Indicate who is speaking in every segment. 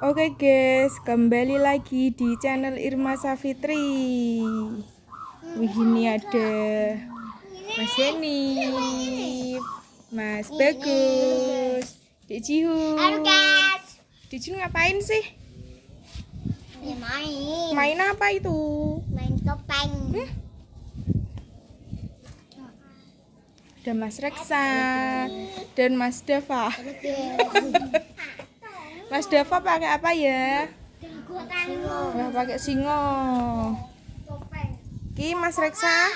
Speaker 1: Oke guys, kembali lagi di channel Irma Safitri. Wih, ini ada Mas Henif, Mas Bagus, Dek Jihu.
Speaker 2: Halo guys.
Speaker 1: Dek Jihu ngapain sih?
Speaker 2: Ya, main.
Speaker 1: Main apa itu?
Speaker 2: Main topeng.
Speaker 1: Ada Mas Reksa dan Mas Dava. Mas Dava pakai apa ya? Wah, pakai singo. Ki Mas Reksa?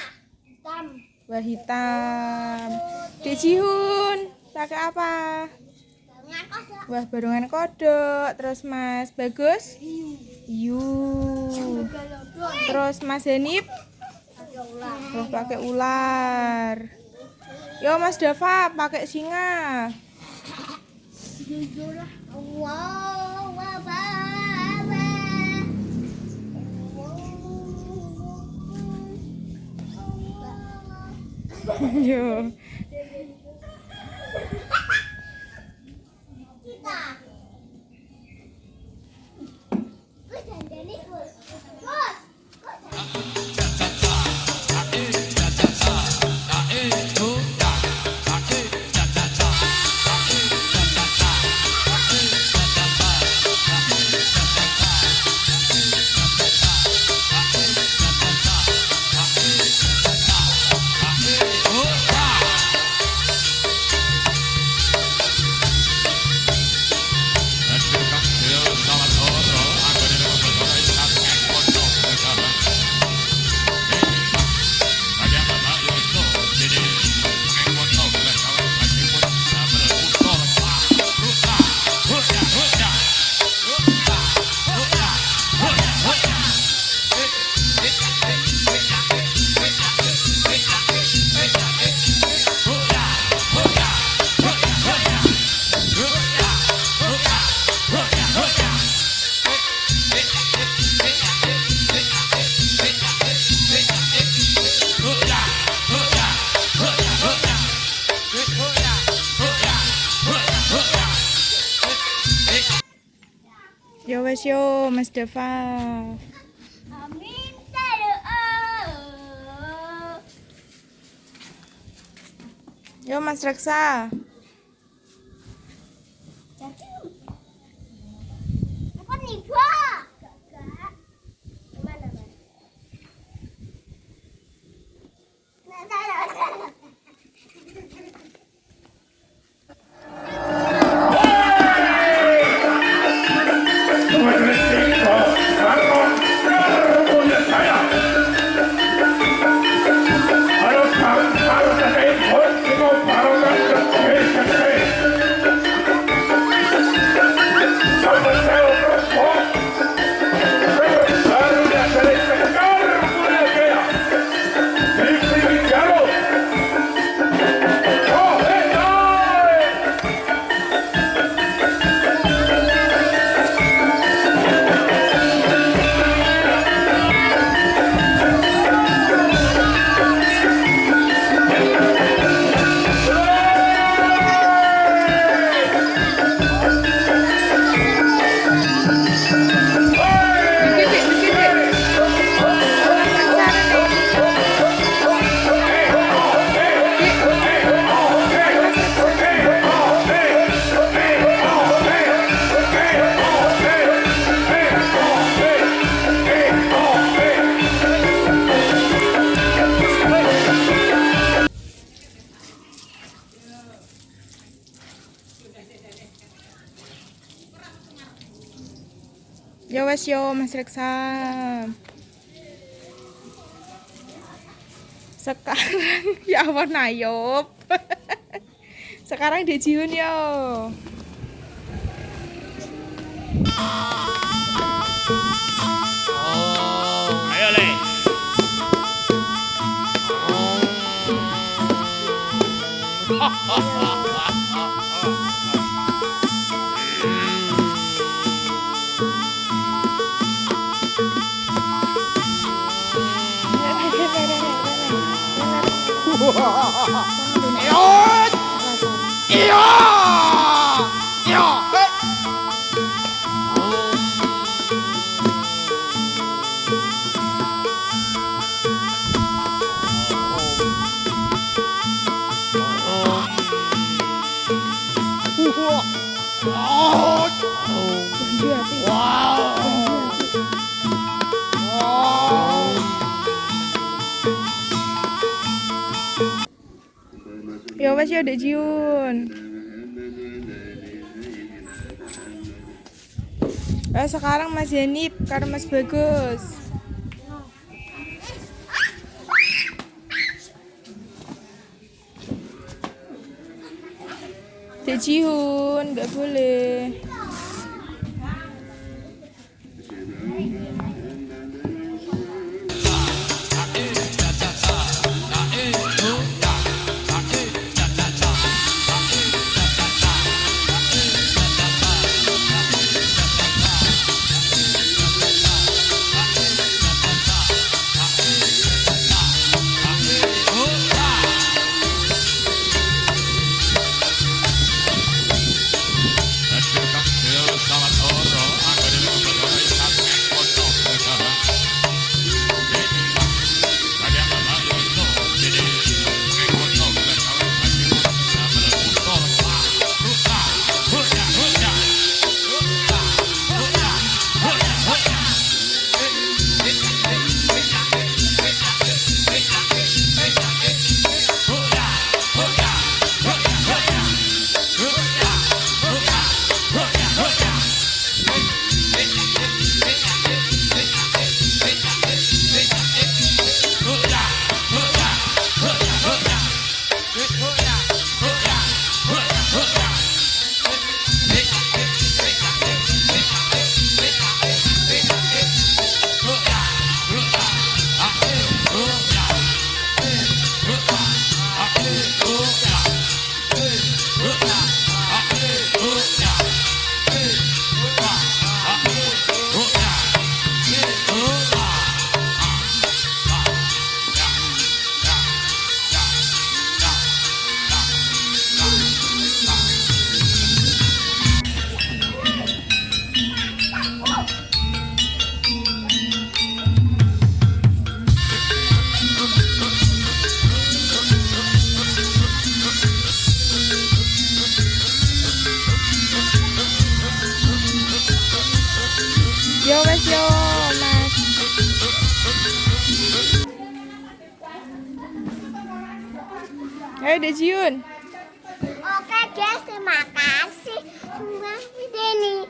Speaker 2: Hitam.
Speaker 1: Wah, hitam. Dek Jihun pakai apa? Wah, barongan kodok. Terus Mas Bagus? Terus Mas Henif? Wah, pakai ular. Yo Mas Dava pakai singa.
Speaker 2: Wow,
Speaker 1: Yo. Yo wes yo Mas Dava. Yo Mas Reksa.
Speaker 2: apa nih, Pak?
Speaker 1: Yo wes yo Mas Reksa. Sekarang ya ampun Ayub. Sekarang Dek Jihun yo.
Speaker 3: Ayo Le. Iya. Iya.
Speaker 1: Iya, Pi. Ya wes ya Dek Jiun. Sekarang Mas Yanip karo Mas Bagus. Dek Jiun, nggak boleh. Yo wes yo Mas. Ayo Dek Jiun.
Speaker 2: Oke guys, terima kasih. Cuma ini